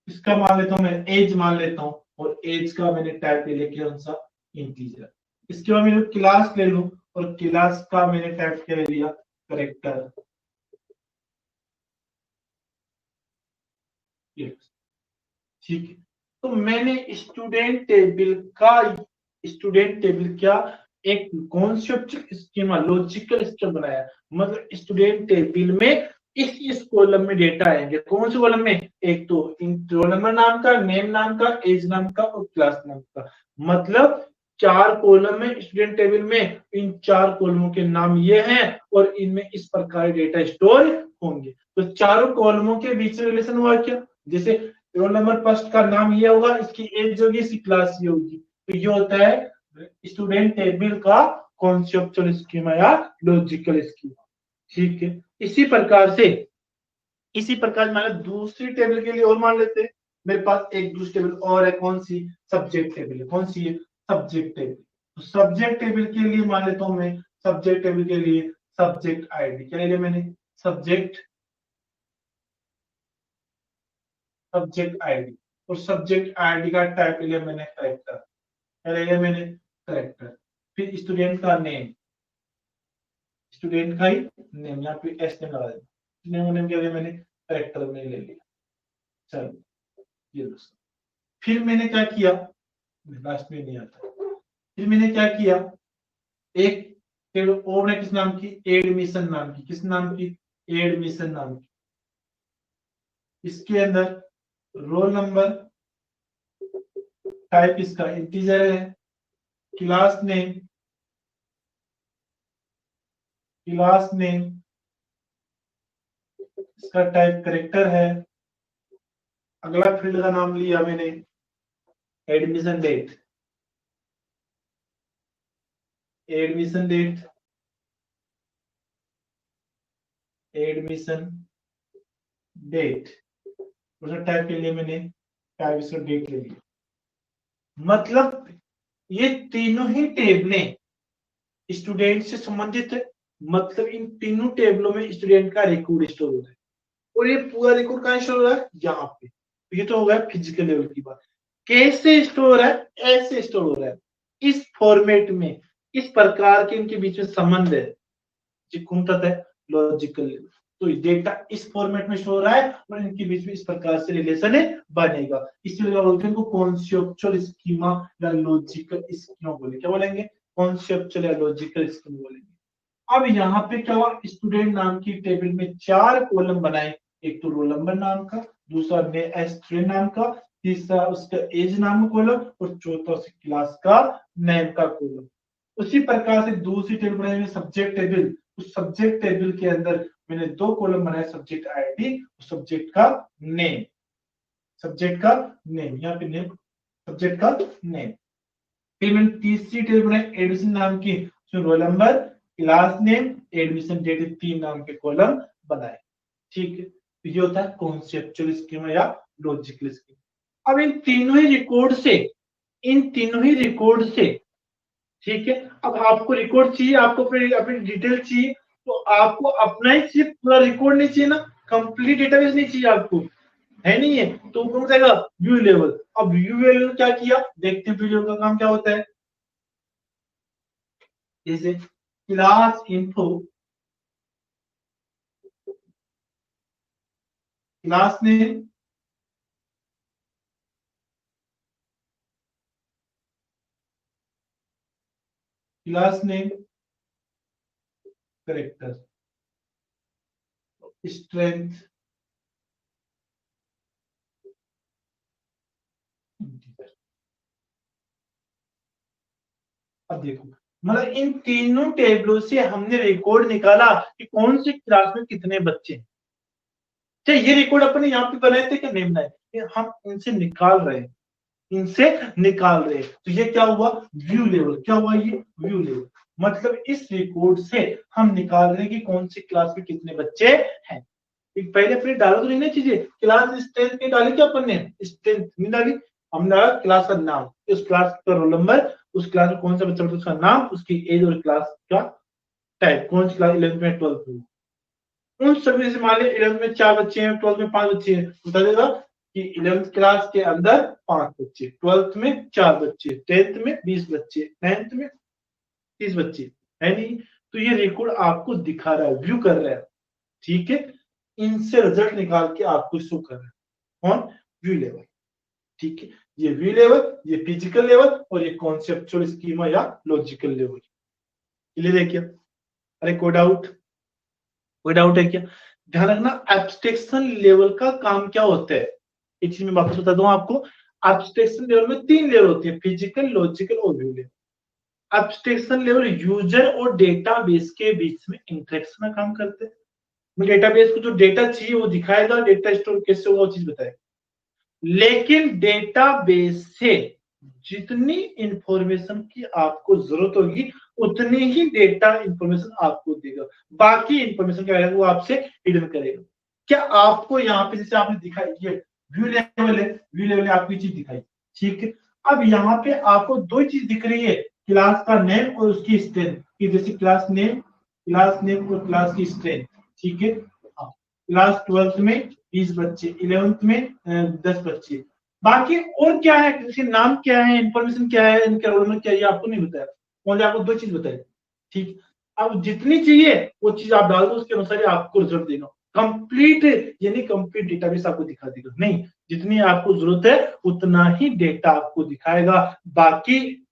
इसका मान लेता हूं मैं एज मान लेता हूं, और एज का मैंने टाइप ले लिया कौन सा, इंटीजर। इसके बाद मैंने क्लास ले लूं, और क्लास का मैंने टाइप क्या ले लिया, करेक्टर। ठीक है, तो मैंने स्टूडेंट टेबल का एक कॉन्सेप्ट स्कीमा, लॉजिकल स्ट्रक्चर बनाया। मतलब स्टूडेंट टेबल में इस कॉलम में डेटा आएंगे। कौन से कॉलम में, एक तो रोल नंबर नाम का, नेम नाम का, एज नाम का और क्लास नाम का। मतलब चार कॉलम में स्टूडेंट टेबल में, इन चार कॉलमों के नाम ये हैं, और इनमें इस प्रकार डेटा स्टोर होंगे। तो चारों कॉलमों के बीच में रिलेशन हुआ क्या, जैसे रोल नंबर फर्स्ट का नाम ये होगा, इसकी एज होगी, इसकी क्लास ये होगी। तो ये होता है स्टूडेंट टेबल का कॉन्सेप्चुअल स्कीमा या लॉजिकल स्कीमा। ठीक है, इसी प्रकार मान लो दूसरी टेबल के लिए और मान लेते हैं। मेरे पास एक दूसरी टेबल और है, कौन सी, सब्जेक्ट टेबल है। कौन सी है, सब्जेक्ट टेबल। तो सब्जेक्ट टेबल के लिए मान लेता हूं मैं, सब्जेक्ट टेबल के लिए सब्जेक्ट आईडी क्या ले लिया मैंने, सब्जेक्ट आईडी। और सब्जेक्ट आईडी का टाइप ले लिया मैंने करेक्टर, क्या ले लिया मैंने, करेक्टर। फिर स्टूडेंट का नेम, स्टूडेंट का ही नेम, यहाँ पे एस नेम लगा देना, नेम क्या लिया मैंने, करेक्टर में ले लिया। चलो ये दोस्तों, फिर मैंने क्या किया, लास्ट में नहीं आता, फिर मैंने क्या किया, एक टेबल और है किस नाम की, एडमिशन नाम की, किस नाम की, एडमिशन नाम की। इसके अंदर रोल नंबर, टाइप इसका इंटीजर है, क्लास नेम, इसका टाइप करेक्टर है। अगला फील्ड का नाम लिया मैंने admission date, admission date, admission date, उसका टाइप के लिए मैंने टाइप इसका डेट ले लिया। मतलब ये तीनों ही टेबलें स्टूडेंट से संबंधित है। मतलब इन तीनों टेबलों में स्टूडेंट का रिकॉर्ड स्टोर होता है, और ये पूरा रिकॉर्ड कहाँ स्टोर हो रहा है, यहाँ पे। तो ये तो हो गया फिजिकल लेवल की बात। कैसे स्टोर हो रहा है, ऐसे स्टोर हो रहा है, इस फॉर्मेट में, इस प्रकार के इनके बीच में संबंध है, जो कौन कहता है, लॉजिकल लेवल। तो डेटा इस फॉर्मेट में स्टोर हो रहा है, और इनके बीच में इस प्रकार से रिलेशन बनेगा। इसलिए बोलते हैं इनको कॉन्सेप्चुअल स्कीमा या लॉजिकल स्कीमा बोले, क्या बोलेंगे, कॉन्सेप्चुअल या लॉजिकल स्कीमा बोलेंगे। अब यहाँ पे क्या हुआ, स्टूडेंट नाम की टेबल में चार कॉलम बनाए, एक तो रोल नंबर नाम का, दूसरा स्टूडेंट नाम का, तीसरा उसका एज नाम का कॉलम, और चौथा उसकी क्लास का नेम का कॉलम। उसी प्रकार से दूसरी टेबल बनाई सब्जेक्ट टेबल। उस सब्जेक्ट टेबल के अंदर मैंने दो कॉलम बनाए, सब्जेक्ट आईडी और सब्जेक्ट का नेम, सब्जेक्ट का नेम, यहाँ पे नेम, सब्जेक्ट का नेम। फिर मैंने तीसरी टेबल बनाई एडमिशन नाम की, उसमें roll number, class name, admission date, तीन नाम के कॉलम बनाए। ठीक है, तो ये होता है कॉन्सेप्चुअल स्कीमा या लॉजिकल स्कीमा। अब इन तीनों ही रिकॉर्ड से, इन तीनों ही रिकॉर्ड से, ठीक है, अब आपको रिकॉर्ड चाहिए, आपको फिर अपनी डिटेल चाहिए, तो आपको अपना ही सिर्फ पूरा रिकॉर्ड नहीं चाहिए ना, कंप्लीट डेटाबेस नहीं चाहिए आपको, है नहीं है, तो ऊपर जाएगा व्यू लेवल। अब व्यू लेवल क्या किया, देखते हैं व्यू लेवल का काम क्या होता है। जैसे class info, class name, class name, character, strength, अब देखो, मतलब इन तीनों टेबलों से हमने रिकॉर्ड निकाला कि कौन सी क्लास में कितने बच्चे हैं। क्या ये रिकॉर्ड अपने यहाँ पे बनाए थे क्या, नहीं बनाए, ये हम इनसे निकाल रहे हैं, इनसे निकाल रहे हैं, तो ये क्या हुआ, व्यू लेवल, क्या हुआ ये व्यू लेवल, मतलब इस रिकॉर्ड से हम निकाल रहे हैं कि कौन सी क्लास में कितने बच्चे हैं। पहले अपने डाला तो नहीं ना चीजें, क्लास स्ट्रेंथ नहीं डाली क्या अपन ने, स्ट्रेंथ नहीं डाली, हमने डाला क्लास का नाम, उस क्लास का रोल नंबर, उस क्लास में कौन सा बच्चा, उसका नाम, उसकी एज और क्लास का टाइप, कौन सी क्लास 11th में 12th में, उन सभी से मान लिया 11th में 4 बच्चे हैं, 12th में 5 बच्चे हैं, बता देगा कि 11th क्लास के अंदर 5 बच्चे, 12th में 4 बच्चे, 10th में 20 बच्चे, 9th में 30 बच्चे, है नहीं, तो ये रिकॉर्ड आपको दिखा रहा है, व्यू कर रहा है, ठीक है, इनसे रिजल्ट निकाल के आपको शो कर रहा है ऑन व्यू लेवल, ठीक है, ये व्यू लेवल, ये फिजिकल लेवल, और ये कॉन्सेप्चुअल स्कीमा या लॉजिकल लेवल, क्लियर है क्या, अरे कोई डाउट है क्या, ध्यान रखना एब्स्ट्रैक्शन लेवल का काम क्या होता है, एक चीज मैं वापस बता दूं आपको, एब्स्ट्रैक्शन लेवल में 3 लेवल होते हैं, फिजिकल, लॉजिकल और view level. Abstraction level user और डेटाबेस के बीच में इंटरेक्शन का काम करते हैं, डेटाबेस को जो डेटा चाहिए वो दिखाएगा, डेटा स्टोर कैसे होगा वो चीज बताएगा, लेकिन डेटाबेस से जितनी इंफॉर्मेशन की आपको जरूरत होगी उतनी ही डेटा इंफॉर्मेशन आपको देगा, बाकी इंफॉर्मेशन क्या है वो आपसे हिडन करेगा। क्या आपको यहाँ पे जैसे आपने दिखाई, ये व्यू लेवल है, व्यू लेवल ने आपको चीज दिखाई, ठीक है, अब यहाँ पे आपको दो चीज दिख रही है, क्लास का नेम और उसकी स्ट्रेंथ, कि जैसे क्लास नेम और क्लास की स्ट्रेंथ, ठीक है, क्लास 12th में 20 बच्चे, 11th में 10 बच्चे, बाकी और क्या है, इसके नाम क्या है, इंफॉर्मेशन क्या है, इनका रोल नंबर क्या है, ये आपको नहीं बताया, ओनली आपको दो चीज बताई, ठीक, अब जितनी चाहिए वो चीज आप डाल दो, उसके अनुसार ही आपको रिजल्ट देगा, कंप्लीट, यानी कंप्लीट डेटाबेस आपको दिखा देगा नहीं, जितनी आपको जरूरत है उतना ही डेटा आपको दिखाएगा, बाकी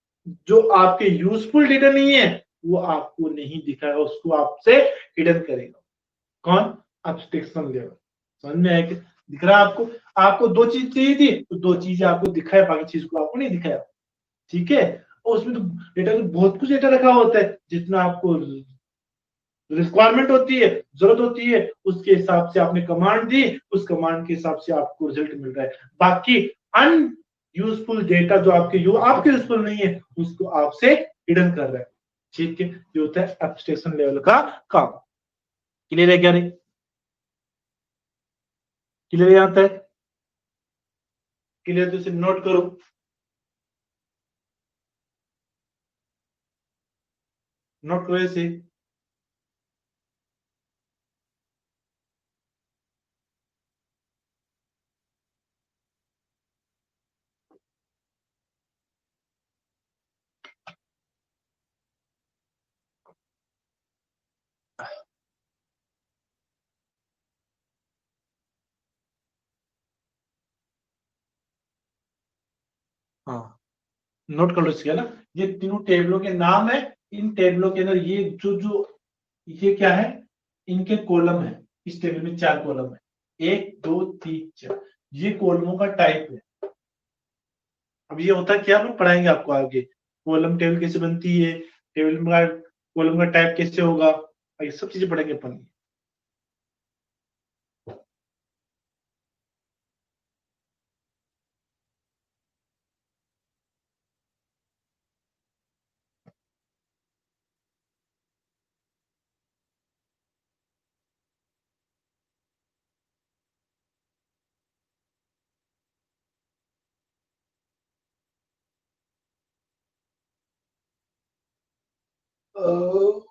जो आपके यूजफुल डेटा नहीं है वो आपको नहीं दिखाएगा, उसको आपसे हिडन करेगा, कौन, एब्स्ट्रैक्शन लेवल, समझ में आया कि, दिख रहा है आपको, आपको दो चीज चाहिए थी तो दो चीजें आपको दिखाया, बाकी चीज को आपको नहीं दिखाया, ठीक है, और उसमें तो डेटा तो बहुत कुछ डेटा रखा होता है, जितना आपको रिक्वायरमेंट होती है, जरूरत होती है, उसके हिसाब से आपने कमांड दी, उस कमांड के हिसाब से आपको रिजल्ट मिल रहा है, बाकी अन यूजफुल डेटा जो आपके यूजफुल नहीं है उसको आपसे हिडन कर रहा है, ठीक है, ये होता है एब्स्ट्रैक्शन लेवल का काम, क्लियर है क्या नहीं, क्लियर यहाँ तक, क्लियर, तो इसे नोट करो। नोट करो ऐसे, हाँ, नोट कर लो इसके ना, ये तीनों टेबलों के नाम है, इन टेबलों के अंदर ये जो जो ये क्या है, इनके कॉलम है, इस टेबल में 4 कॉलम है, 1 2 3 4, ये कॉलमों का टाइप है, अब ये होता क्या हम पढ़ाएंगे आपको आगे, कॉलम टेबल कैसे बनती है, टेबल का कॉलम का टाइप कैसे होगा, ये सब चीजें पढ़ेंगे अपन। हाँ,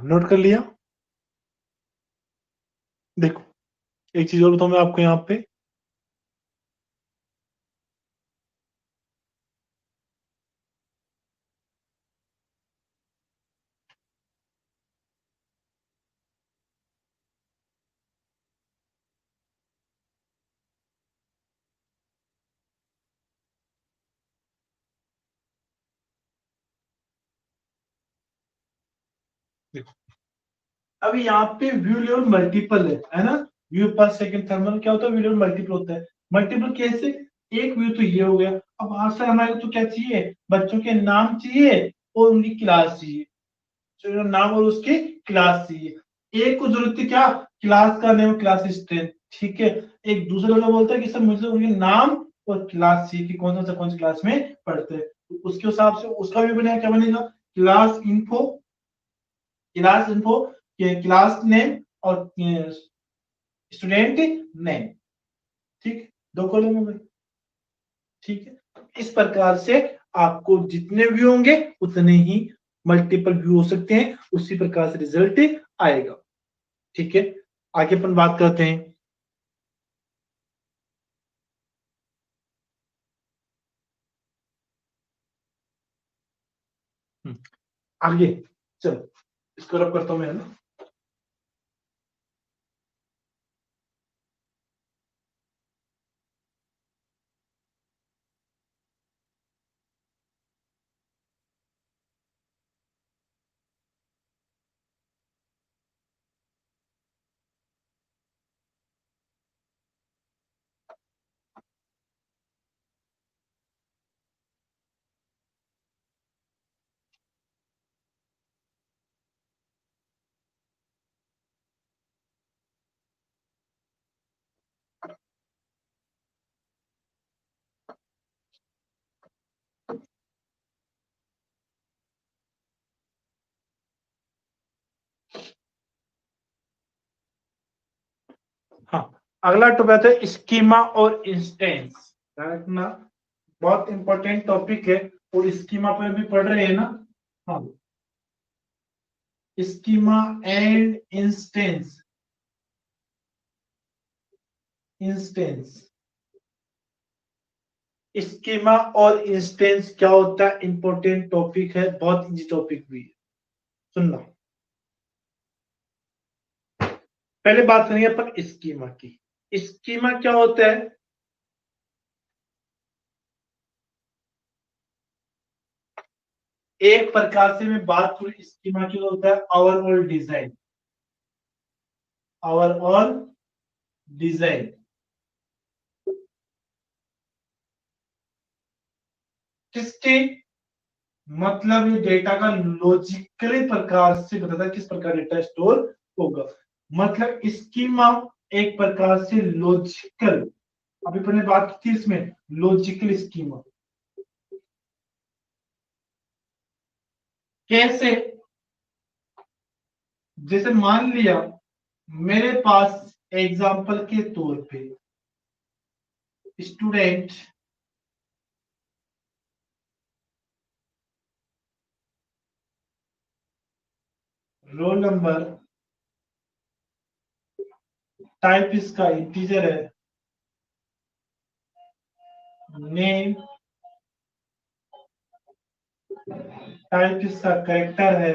नोट कर लिया। देखो, एक चीज और बताऊं मैं आपको यहाँ पे। देखो, अभी यहाँ पे व्यू लेवल मल्टीपल है ना। व्यू पर सेकंड थर्मल क्या होता है, व्यू लेवल मल्टीपल होता है। मल्टीपल कैसे? एक व्यू तो ये हो गया। अब आंसर हमारे को तो क्या चाहिए, बच्चों के नाम चाहिए और उनकी क्लास चाहिए। जो नाम और उसकी क्लास चाहिए। एक को जरूरत थी क्या, क्लास का नेम, क्लास स्ट्रेंथ। ठीक है। एक दूसरा लड़का बोलता है कि सर मुझे उनके नाम और क्लास चाहिए कि कौन सी क्लास में पढ़ते हैं। तो उसके हिसाब से उसका भी बनेगा, क्या बनेगा, class info, class info, class name और स्टूडेंट नेम। ठीक है, दो कॉलम हो गए। ठीक है, इस प्रकार से आपको जितने व्यू होंगे उतने ही मल्टीपल व्यू हो सकते हैं, उसी प्रकार से रिजल्ट आएगा। ठीक है, आगे अपन बात करते हैं। आगे चलो, इसको रब करता हूं मैं, है ना। हाँ, अगला टॉपिक है स्कीमा और इंस्टेंस। रखना, बहुत इंपॉर्टेंट टॉपिक है। और स्कीमा पर भी पढ़ रहे हैं ना। हाँ, schema and instance. Instance, schema और इंस्टेंस क्या होता है, इंपॉर्टेंट टॉपिक है, बहुत इजी टॉपिक भी है। सुनना, पहले बात करेंगे अपन स्कीमा की। स्कीमा क्या होता है, एक प्रकार से मैं बात करूं स्कीमा की, होता है ओवरऑल डिजाइन, ओवरऑल डिजाइन किसके, मतलब ये डेटा का लॉजिकली प्रकार से बताता है किस प्रकार डेटा स्टोर होगा। मतलब स्कीमा एक प्रकार से लॉजिकल, अभी अपने बात की थी इसमें लॉजिकल स्कीमा कैसे, जैसे मान लिया मेरे पास एग्जांपल के तौर पे स्टूडेंट रोल नंबर, टाइप इसका इंटीजर है, नेम टाइप इसका कैरेक्टर है,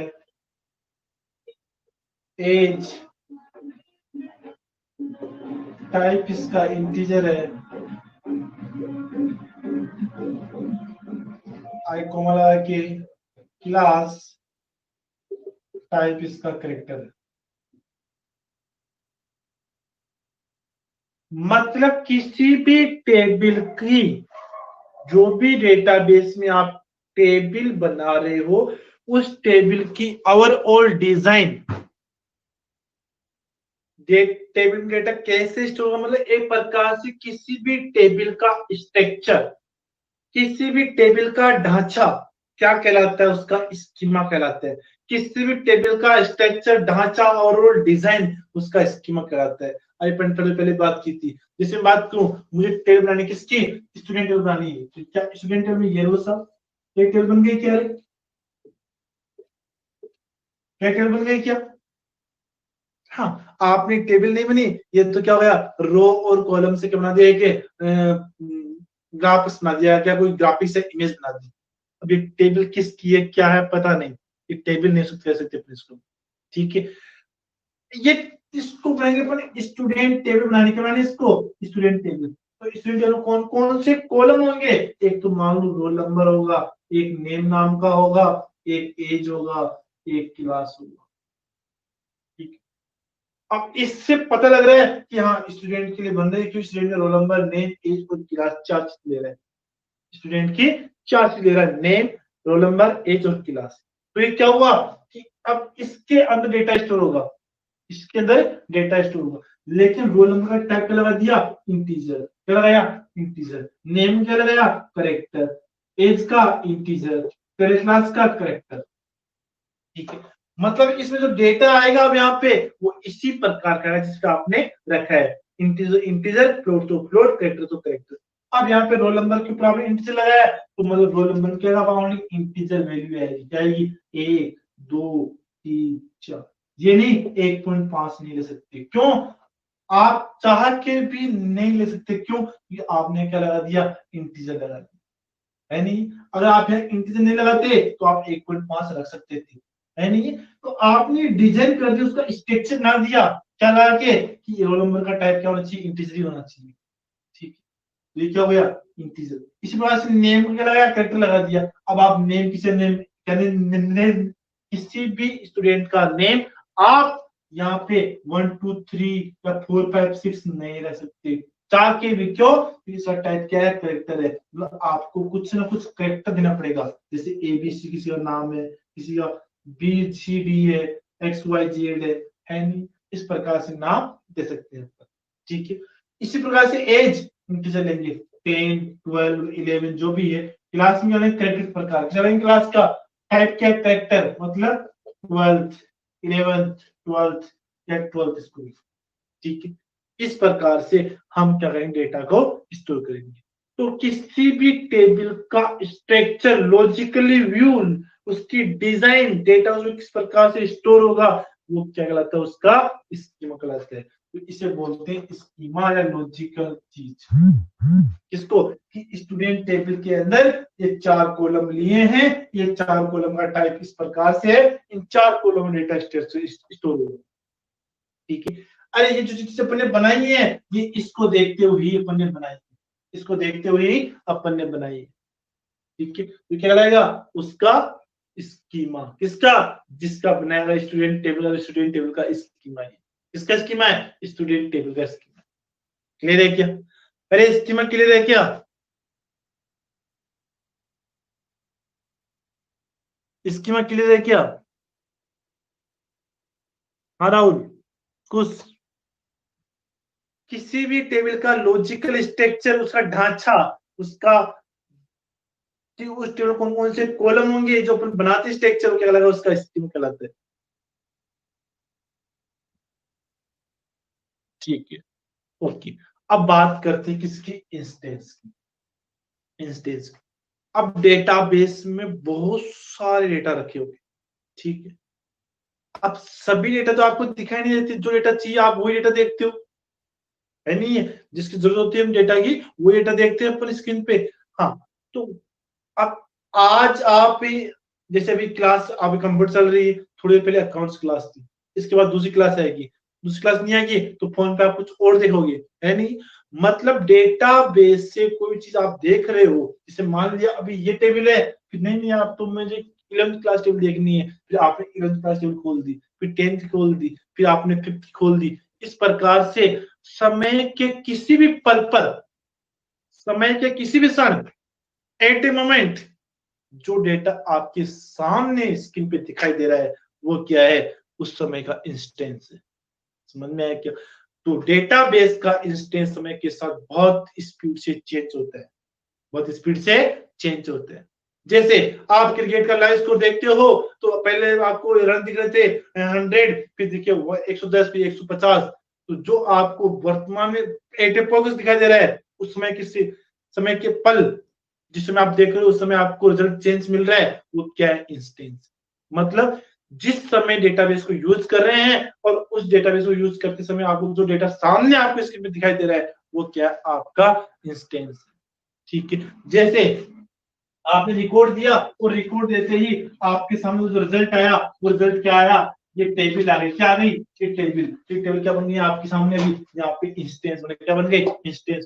एज टाइप इसका इंटीजर है, आई कोमा लगा के क्लास टाइप इसका कैरेक्टर है। मतलब किसी भी टेबल की, जो भी डेटाबेस में आप टेबल बना रहे हो उस टेबल की ओवरऑल डिजाइन, टेबल में डेटा कैसे स्टोर होगा, मतलब एक प्रकार से किसी भी टेबल का स्ट्रक्चर, किसी भी टेबल का ढांचा क्या कहलाता है, उसका स्कीमा कहलाता है। किसी भी टेबल का स्ट्रक्चर, ढांचा और डिजाइन उसका स्कीमा कहलाता है। अभी पहले बात की थी, जैसे मैं बात करूं मुझे टेबल बनानी किसकी, स्टूडेंट टेबल बनानी है, तो क्या स्टूडेंट टेबल में ये रो सब एक टेबल बन गई क्या, क्या टेबल बन गई क्या। हाँ, आपने टेबल नहीं बनी, ये तो क्या हो गया, रो और कॉलम से क्या बना दिया कि ग्राफ्स बना दिया, क्या कोई ग्राफिक से इमेज बना दी। अब ये टेबल किसकी है क्या है पता नहीं, ये टेबल नहीं कह सकते अपने इसको, ठीक है। ये इसको बनाएंगे अपन स्टूडेंट टेबल बनाने के, बनाने इसको स्टूडेंट टेबल, तो स्टूडेंट टेबल कौन कौन से कॉलम होंगे, एक तो मान लो रोल नंबर होगा, एक नेम नाम का होगा, एक एज होगा, एक क्लास होगा, ठीक है। अब इससे पता लग रहा है कि हाँ स्टूडेंट के लिए बन रहे हैं, क्योंकि स्टूडेंट का रोल नंबर, नेम, एज और क्लास 4 चीज ले रहा है, स्टूडेंट की 4 चीज ले रहा है, नेम, रोल नंबर, एज और क्लास। तो ये क्या हुआ कि अब इसके अंदर डेटा स्टोर होगा, इसके अंदर डेटा स्टोर होगा, लेकिन रोल नंबर का टाइप क्या लगा दिया, इंटीजर, क्या लगाया, इंटीजर, नेम क्या लगाया, करेक्टर, एज का इंटीजर, क्लास का करेक्टर, ठीक है। मतलब इसमें जो डेटा आएगा अब यहाँ पे वो इसी प्रकार का है जिसका आपने रखा है, इंटीजर इंटीजर, फ्लोट तो फ्लोट, करेक्टर तो करेक्टर। अब यहाँ पे रोल नंबर के ऊपर आपने इंटीजर लगाया तो मतलब रोल नंबर क्या बाउंडिंग, इंटीजर वैल्यू आएगी, क्या आएगी, 1 2 3 4, ये नहीं 1.5 नहीं ले सकते, क्यों, आप चाह के भी नहीं ले सकते, क्यों, क्योंकि आपने क्या लगा दिया, इंटीजर लगा दिया, है नहीं। अगर आप यहाँ इंटीजर नहीं लगाते तो आप 1.5 रख सकते थे, है नहीं। तो आपने डिजाइन कर दिया, उसका स्ट्रक्चर ना दिया, क्या लगा के कि रोल नंबर का टाइप क्या होना चाहिए, इंटीजर ही होना चाहिए, ठीक है। तो ये क्या हो गया, इंटीजर। इसी प्रकार से नेम को क्या लगाया, कैरेक्टर लगा दिया। अब आप नेम किसे, नेम यानी किसी भी स्टूडेंट का नेम आप यहाँ पे 1 2 3 या 4 5 6 नहीं रह सकते, चार के भी, क्यों, इसका टाइप क्या है, करेक्टर है, मतलब आपको कुछ ना कुछ करेक्टर देना पड़ेगा, जैसे एबीसी किसी का नाम है, किसी का BCD है, XYZ है नहीं, इस प्रकार से नाम दे सकते हैं, ठीक है। इसी प्रकार से एज इंटीजर लेंगे, 10 12 11 जो भी है, क्लास में अलग करेक्टर प्रकार चलेंगे, क्लास का टाइप क्या, करेक्टर, मतलब 12th 11th 12th या 12th स्कूल, ठीक है। इस प्रकार से हम क्या करेंगे, डेटा को स्टोर करेंगे। तो किसी भी टेबल का स्ट्रक्चर लॉजिकली व्यू, उसकी डिजाइन, डेटा उसमें किस प्रकार से स्टोर होगा, वो क्या कहलाता है, उसका स्कीमा कहलाता है। तो इसे बोलते हैं स्कीमा या लॉजिकल चीज, किसको, कि स्टूडेंट टेबल के अंदर ये 4 कॉलम लिए हैं, ये 4 कॉलम का टाइप इस प्रकार से है, इन 4 कॉलम में डेटा स्टोर होगा, ठीक है। अरे ये जो चीज अपन ने बनाई है, ये इसको देखते हुए ही अपन ने बनाई है, इसको देखते हुए ही अपन ने बनाई है, ठीक है। तो क्या रहेगा उसका स्कीमा किसका? जिसका बनाया गया स्टूडेंट टेबल और स्टूडेंट टेबल का स्कीमा है। किसका स्कीमा है? स्टूडेंट टेबल का स्कीमा। क्लियर है क्या? अरे स्कीमा क्लियर है क्या? स्कीमा क्लियर है क्या? हाँ राहुल, कुछ किसी भी टेबल का लॉजिकल स्ट्रक्चर, उसका ढांचा, उसका कि उस टेबल कौन कौन से कॉलम होंगे जो अपन बनाते स्ट्रक्चर क्या लगा उसका स्कीमा कहलाता है। ठीक है, ओके। अब बात करते हैं किसकी? इंस्टेंस की। इंस्टेंस की। अब डेटाबेस में बहुत सारे डेटा रखे हुए, ठीक है। अब सभी डेटा तो आपको दिखाई नहीं देते, जो डेटा चाहिए आप वही डेटा देखते हो, है नहीं है? जिसकी जरूरत होती है हम डेटा की, वो डेटा देखते हैं अपन स्क्रीन पे। हाँ, तो अब आज आप जैसे अभी क्लास अभी कंप्यूटर चल रही है, थोड़ी देर पहले अकाउंट्स क्लास थी, इसके बाद दूसरी क्लास आएगी, दूसरी क्लास नहीं आएगी तो फोन पे आप कुछ और देखोगे, है नहीं? मतलब डेटा बेस से कोई चीज आप देख रहे हो, जैसे मान लिया अभी ये टेबल है, फिर नहीं आप तो मुझे 11th क्लास टेबल देखनी है, फिर आपने 11th क्लास टेबल खोल दी, फिर 10th खोल दी, फिर आपने 5th खोल दी। इस प्रकार से समय के किसी भी पल पर, समय के किसी भी क्षण, एट ए मोमेंट, जो डेटा आपके सामने स्क्रीन पे दिखाई दे रहा है वो क्या है? उस समय का इंस्टेंस है। समझ में आया क्या? तो डेटाबेस का इंस्टेंस समय के साथ बहुत स्पीड से चेंज होता है, बहुत स्पीड से चेंज होता है। जैसे आप क्रिकेट का लाइव स्कोर देखते हो तो पहले आपको रन दिख रहे थे 100, फिर देखिए 110, फिर 150। तो जो आपको वर्तमान में एट ए प्रोग्रेस दिखाई दे रहा है, उस समय किसी समय के पल जिस समय आप देख रहे हो उस समय आपको रिजल्ट चेंज मिल रहा है, वो क्या है? इंस्टेंस। मतलब जिस समय डेटाबेस को यूज कर रहे हैं और उस डेटाबेस को यूज करते समय आपको जो डेटा सामने आपको स्क्रीन पे दिखाई दे रहा है वो क्या है? आपका इंस्टेंस। ठीक है, जैसे आपने रिकॉर्ड दिया और रिकॉर्ड देते ही आपके सामने जो रिजल्ट आया, वो रिजल्ट क्या आया? ये टेबल आ गई, क्या आ गई? ये टेबल। ये टेबल क्या बन गई आपके सामने? अभी यहाँ पे इंस्टेंस बन गई, क्या बन गई? इंस्टेंस।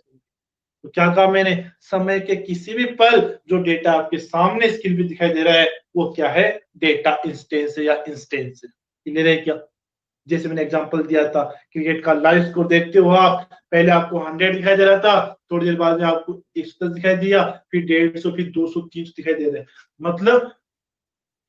तो क्या कहा मैंने? समय के किसी भी पल जो डेटा आपके सामने स्क्रीन पे दिखाई दे रहा है वो क्या है? डेटा इंस्टेंस है या इंस्टेंस है। क्लियर है क्या? जैसे मैंने एग्जांपल दिया था, क्रिकेट का लाइव स्कोर देखते हो आप, पहले आपको 100 दिखाई दे रहा था, थोड़ी देर बाद में आपको 110 दिखाई दिया, फिर 150, फिर 200, 300 दिखाई दे रहे हैं। मतलब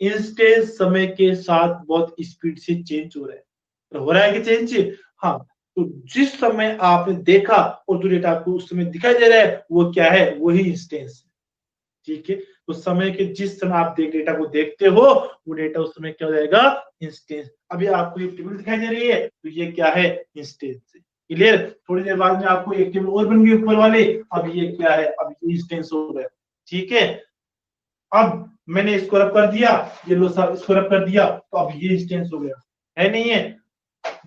इंस्टेंस समय के साथ बहुत स्पीड से चेंज हो रहा है। तो हो रहा है कि चेंज? हाँ। तो जिस समय आपने देखा और जो डेटा आपको उस समय दिखाई दे रहा है वो क्या है? वही इंस्टेंस है। ठीक है, तो समय के जिस समय आप डेटा को देखते हो वो डेटा उस समय क्या हो जाएगा? इंस्टेंस। अभी आपको एक टेबल दिखाई दे रही है तो ये क्या है? इंस्टेंस। क्लियर? थोड़ी देर बाद में आपको एक टेबल और बन गई ऊपर वाले, अब ये क्या है? अब ये इंस्टेंस हो गया। ठीक है, अब मैंने इसको रब कर दिया, ये लो साहब इसको रब कर दिया, तो अब ये इंस्टेंस हो गया, है नहीं है?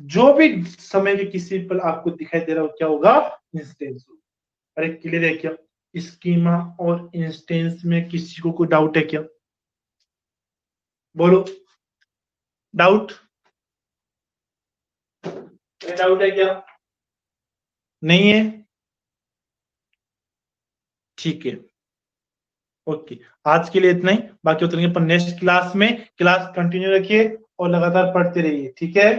जो भी समय के किसी पल आपको दिखाई दे रहा हो क्या होगा? इंस्टेंस होगा। अरे क्लियर है क्या? स्कीमा और इंस्टेंस में किसी को कोई डाउट है क्या? बोलो, डाउट? डाउट है क्या? नहीं है? ठीक है, ओके। आज के लिए इतना ही, बाकी उतरेंगे अपन नेक्स्ट क्लास में। क्लास कंटिन्यू रखिए और लगातार पढ़ते रहिए, ठीक है?